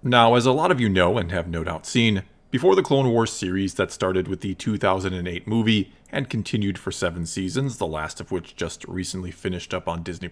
Now, as a lot of you know and have no doubt seen, before the Clone Wars series that started with the 2008 movie and continued for 7 seasons, the last of which just recently finished up on Disney+,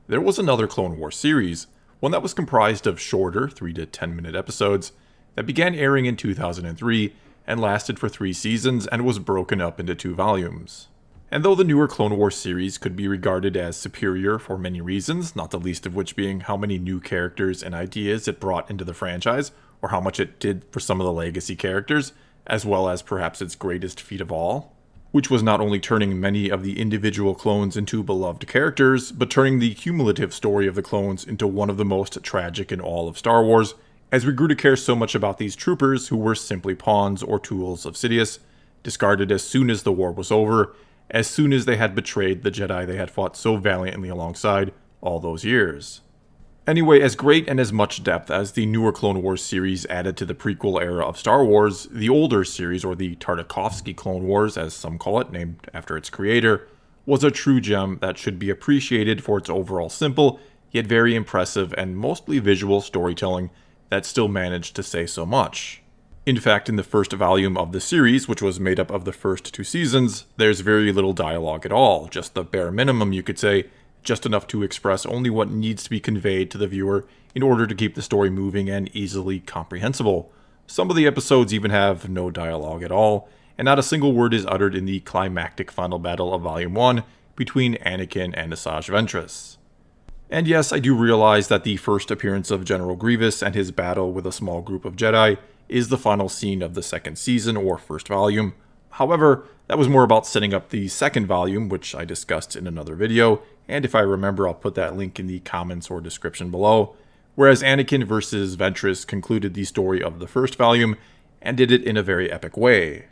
there was another Clone Wars series, one that was comprised of shorter 3 to 10 minute episodes that began airing in 2003 and lasted for 3 seasons and was broken up into 2 volumes. And though the newer Clone Wars series could be regarded as superior for many reasons, not the least of which being how many new characters and ideas it brought into the franchise, or how much it did for some of the legacy characters, as well as perhaps its greatest feat of all, which was not only turning many of the individual clones into beloved characters, but turning the cumulative story of the clones into one of the most tragic in all of Star Wars, as we grew to care so much about these troopers who were simply pawns or tools of Sidious, discarded as soon as the war was over, as soon as they had betrayed the Jedi they had fought so valiantly alongside all those years. Anyway, as great and as much depth as the newer Clone Wars series added to the prequel era of Star Wars, the older series, or the Tartakovsky Clone Wars as some call it, named after its creator, was a true gem that should be appreciated for its overall simple, yet very impressive and mostly visual storytelling that still managed to say so much. In fact, in the first volume of the series, which was made up of the first 2 seasons, there's very little dialogue at all, just the bare minimum you could say, just enough to express only what needs to be conveyed to the viewer in order to keep the story moving and easily comprehensible. Some of the episodes even have no dialogue at all, and not a single word is uttered in the climactic final battle of Volume 1 between Anakin and Asajj Ventress. And yes, I do realize that the first appearance of General Grievous and his battle with a small group of Jedi is the final scene of the second season or first volume. However, that was more about setting up the second volume, which I discussed in another video, and if I remember I'll put that link in the comments or description below, whereas Anakin vs. Ventress concluded the story of the first volume and did it in a very epic way.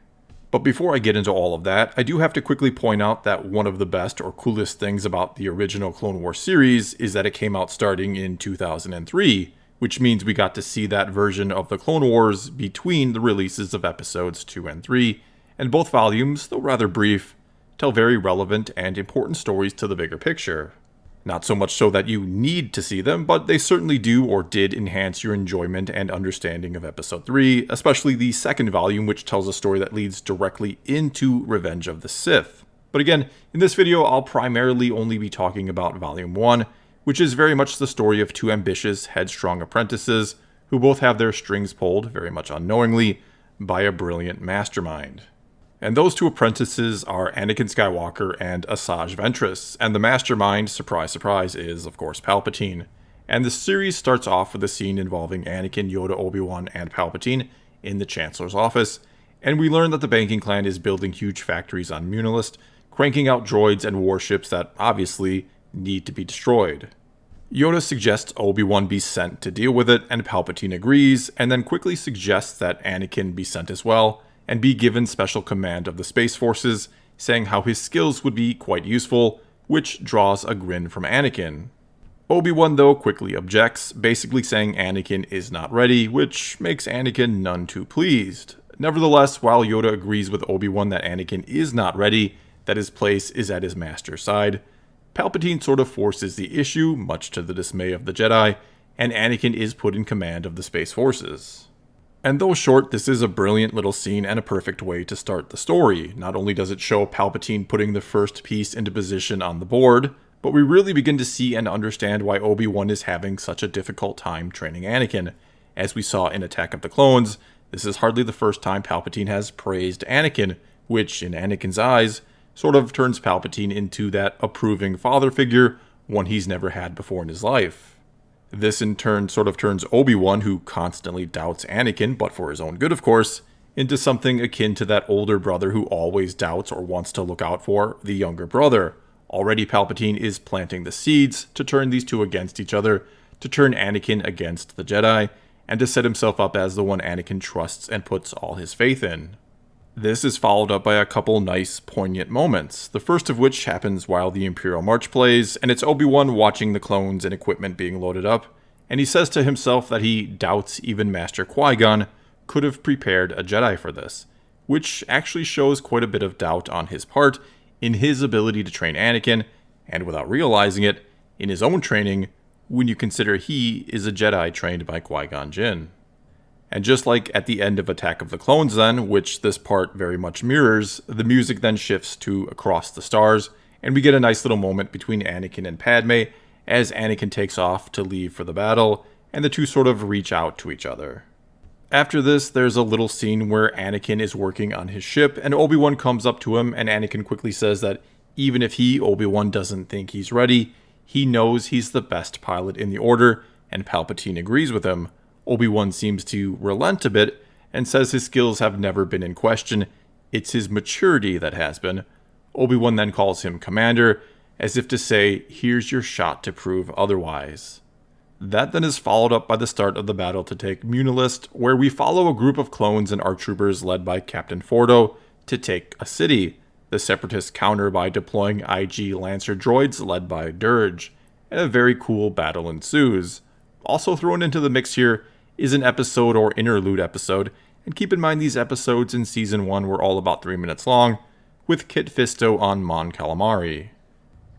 But before I get into all of that, I do have to quickly point out that one of the best or coolest things about the original Clone Wars series is that it came out starting in 2003, which means we got to see that version of the Clone Wars between the releases of episodes 2 and 3, and both volumes, though rather brief, tell very relevant and important stories to the bigger picture. Not so much so that you need to see them, but they certainly do or did enhance your enjoyment and understanding of Episode 3, especially the second volume, which tells a story that leads directly into Revenge of the Sith. But again, in this video I'll primarily only be talking about Volume 1, which is very much the story of 2 ambitious, headstrong apprentices who both have their strings pulled, very much unknowingly, by a brilliant mastermind. And those 2 apprentices are Anakin Skywalker and Asajj Ventress, and the mastermind, surprise surprise, is of course Palpatine. And the series starts off with a scene involving Anakin, Yoda, Obi-Wan, and Palpatine in the Chancellor's office, and we learn that the banking clan is building huge factories on Munilist, cranking out droids and warships that obviously need to be destroyed. Yoda suggests Obi-Wan be sent to deal with it, and Palpatine agrees, and then quickly suggests that Anakin be sent as well, and be given special command of the Space Forces, saying how his skills would be quite useful, which draws a grin from Anakin. Obi-Wan though quickly objects, basically saying Anakin is not ready, which makes Anakin none too pleased. Nevertheless, while Yoda agrees with Obi-Wan that Anakin is not ready, that his place is at his master's side, Palpatine sort of forces the issue, much to the dismay of the Jedi, and Anakin is put in command of the Space Forces. And though short, this is a brilliant little scene and a perfect way to start the story. Not only does it show Palpatine putting the first piece into position on the board, but we really begin to see and understand why Obi-Wan is having such a difficult time training Anakin. As we saw in Attack of the Clones, this is hardly the first time Palpatine has praised Anakin, which, in Anakin's eyes, sort of turns Palpatine into that approving father figure, one he's never had before in his life. This in turn sort of turns Obi-Wan, who constantly doubts Anakin, but for his own good of course, into something akin to that older brother who always doubts or wants to look out for the younger brother. Already Palpatine is planting the seeds to turn these 2 against each other, to turn Anakin against the Jedi, and to set himself up as the one Anakin trusts and puts all his faith in. This is followed up by a couple nice, poignant moments, the first of which happens while the Imperial March plays, and it's Obi-Wan watching the clones and equipment being loaded up, and he says to himself that he doubts even Master Qui-Gon could have prepared a Jedi for this, which actually shows quite a bit of doubt on his part in his ability to train Anakin, and without realizing it, in his own training when you consider he is a Jedi trained by Qui-Gon Jinn. And just like at the end of Attack of the Clones then, which this part very much mirrors, the music then shifts to Across the Stars, and we get a nice little moment between Anakin and Padme as Anakin takes off to leave for the battle, and the two sort of reach out to each other. After this, there's a little scene where Anakin is working on his ship, and Obi-Wan comes up to him, and Anakin quickly says that even if Obi-Wan, doesn't think he's ready, he knows he's the best pilot in the Order, and Palpatine agrees with him. Obi-Wan seems to relent a bit, and says his skills have never been in question, it's his maturity that has been. Obi-Wan then calls him Commander, as if to say, here's your shot to prove otherwise. That then is followed up by the start of the battle to take Munilist, where we follow a group of clones and ARC troopers led by Captain Fordo to take a city. The Separatists counter by deploying IG Lancer droids led by Dirge, and a very cool battle ensues. Also thrown into the mix here is an episode or interlude episode, and keep in mind these episodes in Season 1 were all about 3 minutes long, with Kit Fisto on Mon Calamari.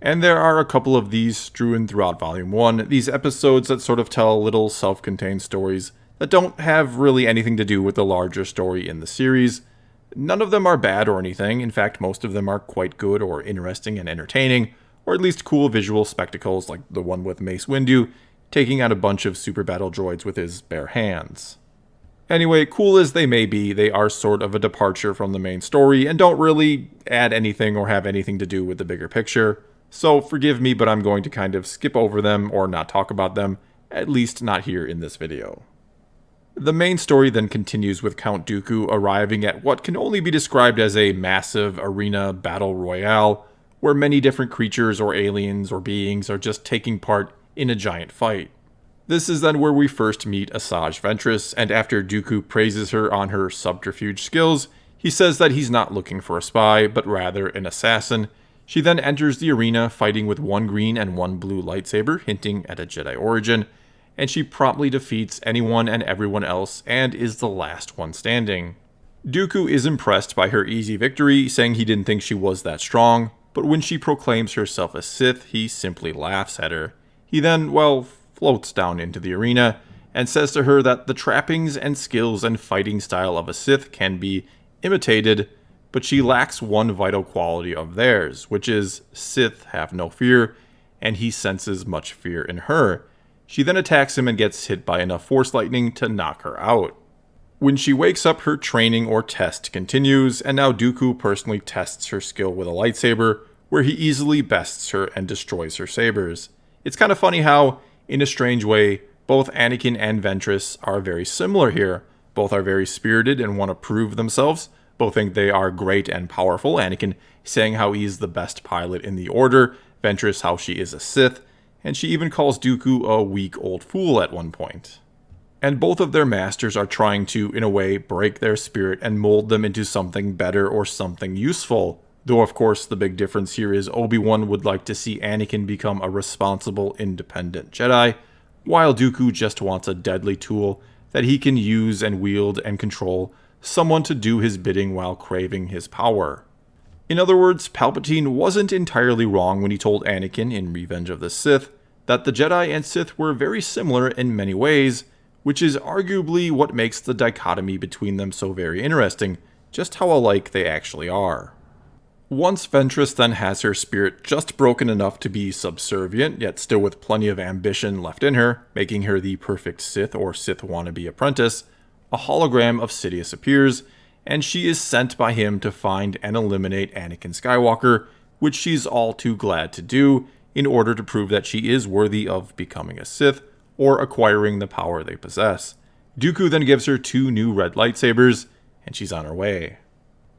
And there are a couple of these strewn throughout Volume 1, these episodes that sort of tell little self-contained stories that don't have really anything to do with the larger story in the series. None of them are bad or anything, in fact most of them are quite good or interesting and entertaining, or at least cool visual spectacles like the one with Mace Windu taking out a bunch of super battle droids with his bare hands. Anyway, cool as they may be, they are sort of a departure from the main story and don't really add anything or have anything to do with the bigger picture. So forgive me, but I'm going to kind of skip over them or not talk about them, at least not here in this video. The main story then continues with Count Dooku arriving at what can only be described as a massive arena battle royale, where many different creatures or aliens or beings are just taking part in a giant fight. This is then where we first meet Asajj Ventress, and after Dooku praises her on her subterfuge skills, he says that he's not looking for a spy, but rather an assassin. She then enters the arena fighting with one green and one blue lightsaber, hinting at a Jedi origin, and she promptly defeats anyone and everyone else and is the last one standing. Dooku is impressed by her easy victory, saying he didn't think she was that strong, but when she proclaims herself a Sith, he simply laughs at her. He then, floats down into the arena and says to her that the trappings and skills and fighting style of a Sith can be imitated, but she lacks one vital quality of theirs, which is Sith have no fear, and he senses much fear in her. She then attacks him and gets hit by enough force lightning to knock her out. When she wakes up, her training or test continues, and now Dooku personally tests her skill with a lightsaber, where he easily bests her and destroys her sabers. It's kind of funny how, in a strange way, both Anakin and Ventress are very similar here. Both are very spirited and want to prove themselves. Both think they are great and powerful. Anakin saying how he's the best pilot in the Order, Ventress how she is a Sith, and she even calls Dooku a weak old fool at one point. And both of their masters are trying to, in a way, break their spirit and mold them into something better or something useful. Though, of course, the big difference here is Obi-Wan would like to see Anakin become a responsible, independent Jedi, while Dooku just wants a deadly tool that he can use and wield and control someone to do his bidding while craving his power. In other words, Palpatine wasn't entirely wrong when he told Anakin in Revenge of the Sith that the Jedi and Sith were very similar in many ways, which is arguably what makes the dichotomy between them so very interesting, just how alike they actually are. Once Ventress then has her spirit just broken enough to be subservient, yet still with plenty of ambition left in her, making her the perfect Sith or Sith wannabe apprentice, a hologram of Sidious appears, and she is sent by him to find and eliminate Anakin Skywalker, which she's all too glad to do in order to prove that she is worthy of becoming a Sith or acquiring the power they possess. Dooku then gives her 2 new red lightsabers, and she's on her way.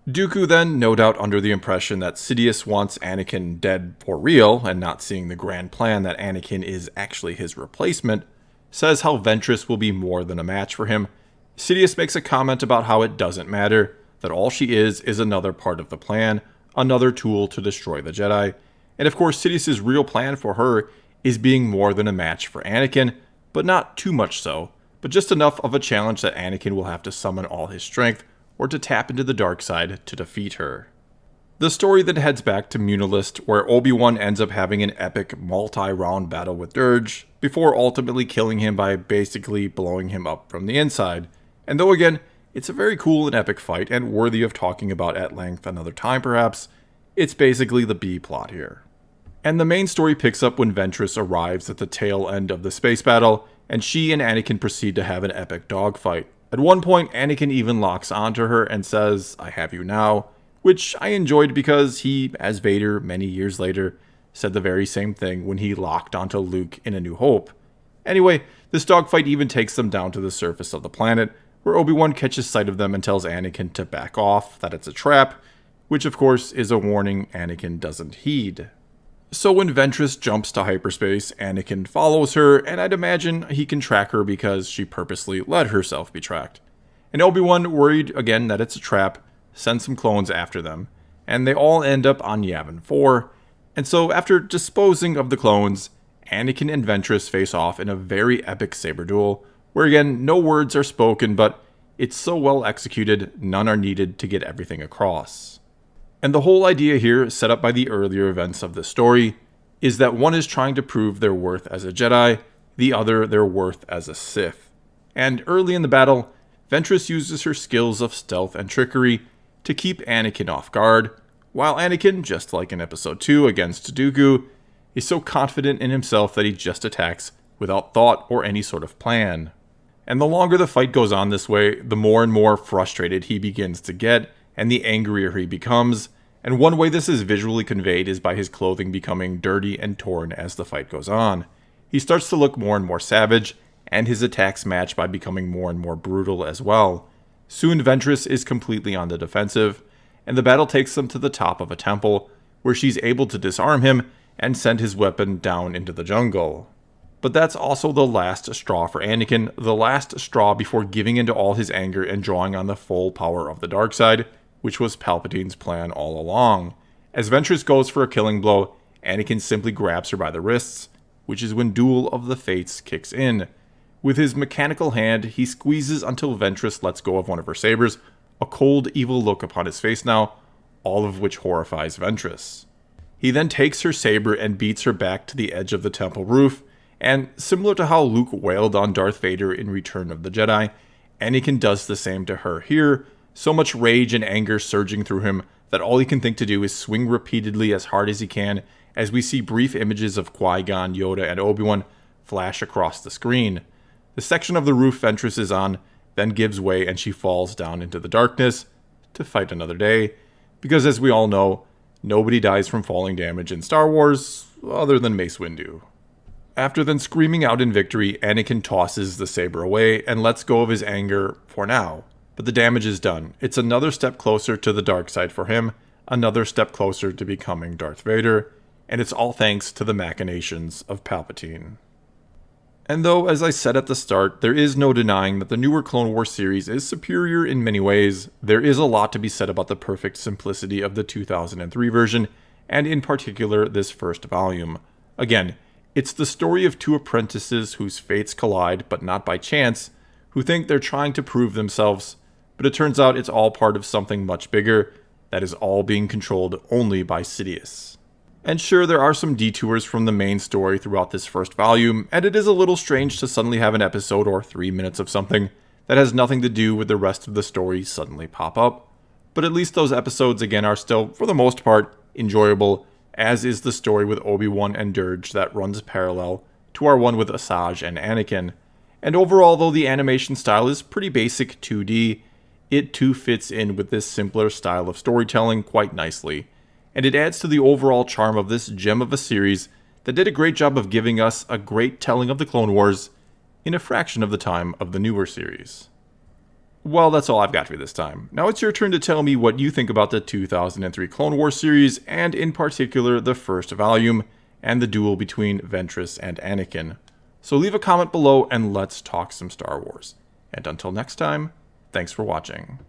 Dooku then, no doubt under the impression that Sidious wants Anakin dead for real, and not seeing the grand plan that Anakin is actually his replacement, says how Ventress will be more than a match for him. Sidious makes a comment about how it doesn't matter, that all she is another part of the plan, another tool to destroy the Jedi. And of course, Sidious's real plan for her is being more than a match for Anakin, but not too much so, but just enough of a challenge that Anakin will have to summon all his strength, or to tap into the dark side to defeat her. The story then heads back to Munilist, where Obi-Wan ends up having an epic multi-round battle with Dirge, before ultimately killing him by basically blowing him up from the inside. And though again, it's a very cool and epic fight, and worthy of talking about at length another time perhaps, it's basically the B plot here. And the main story picks up when Ventress arrives at the tail end of the space battle, and she and Anakin proceed to have an epic dogfight. At one point, Anakin even locks onto her and says, "I have you now," which I enjoyed because he, as Vader many years later, said the very same thing when he locked onto Luke in A New Hope. Anyway, this dogfight even takes them down to the surface of the planet, where Obi-Wan catches sight of them and tells Anakin to back off, that it's a trap, which of course is a warning Anakin doesn't heed. So when Ventress jumps to hyperspace, Anakin follows her, and I'd imagine he can track her because she purposely let herself be tracked. And Obi-Wan, worried again that it's a trap, sends some clones after them, and they all end up on Yavin 4. And so after disposing of the clones, Anakin and Ventress face off in a very epic saber duel, where again, no words are spoken, but it's so well executed, none are needed to get everything across. And the whole idea here, set up by the earlier events of the story, is that one is trying to prove their worth as a Jedi, the other their worth as a Sith. And early in the battle, Ventress uses her skills of stealth and trickery to keep Anakin off guard, while Anakin, just like in Episode 2 against Dooku, is so confident in himself that he just attacks without thought or any sort of plan. And the longer the fight goes on this way, the more and more frustrated he begins to get, and the angrier he becomes, and one way this is visually conveyed is by his clothing becoming dirty and torn as the fight goes on. He starts to look more and more savage, and his attacks match by becoming more and more brutal as well. Soon Ventress is completely on the defensive, and the battle takes them to the top of a temple, where she's able to disarm him and send his weapon down into the jungle. But that's also the last straw for Anakin, the last straw before giving into all his anger and drawing on the full power of the dark side, which was Palpatine's plan all along. As Ventress goes for a killing blow, Anakin simply grabs her by the wrists, which is when Duel of the Fates kicks in. With his mechanical hand, he squeezes until Ventress lets go of one of her sabers, a cold, evil look upon his face now, all of which horrifies Ventress. He then takes her saber and beats her back to the edge of the temple roof, and similar to how Luke wailed on Darth Vader in Return of the Jedi, Anakin does the same to her here, so much rage and anger surging through him that all he can think to do is swing repeatedly as hard as he can, as we see brief images of Qui-Gon, Yoda, and Obi-Wan flash across the screen. The section of the roof Ventress is on then gives way and she falls down into the darkness to fight another day, because as we all know, nobody dies from falling damage in Star Wars other than Mace Windu. After then screaming out in victory, Anakin tosses the saber away and lets go of his anger for now. But the damage is done. It's another step closer to the dark side for him, another step closer to becoming Darth Vader, and it's all thanks to the machinations of Palpatine. And though, as I said at the start, there is no denying that the newer Clone Wars series is superior in many ways, there is a lot to be said about the perfect simplicity of the 2003 version, and in particular this first volume. Again, it's the story of two apprentices whose fates collide, but not by chance, who think they're trying to prove themselves, but it turns out it's all part of something much bigger, that is all being controlled only by Sidious. And sure, there are some detours from the main story throughout this first volume, and it is a little strange to suddenly have an episode or 3 minutes of something that has nothing to do with the rest of the story suddenly pop up. But at least those episodes again are still, for the most part, enjoyable, as is the story with Obi-Wan and Dirge that runs parallel to our one with Asajj and Anakin. And overall, though the animation style is pretty basic 2D, it too fits in with this simpler style of storytelling quite nicely. And it adds to the overall charm of this gem of a series that did a great job of giving us a great telling of the Clone Wars in a fraction of the time of the newer series. Well, that's all I've got for you this time. Now it's your turn to tell me what you think about the 2003 Clone Wars series, and in particular the first volume, and the duel between Ventress and Anakin. So leave a comment below and let's talk some Star Wars. And until next time, thanks for watching.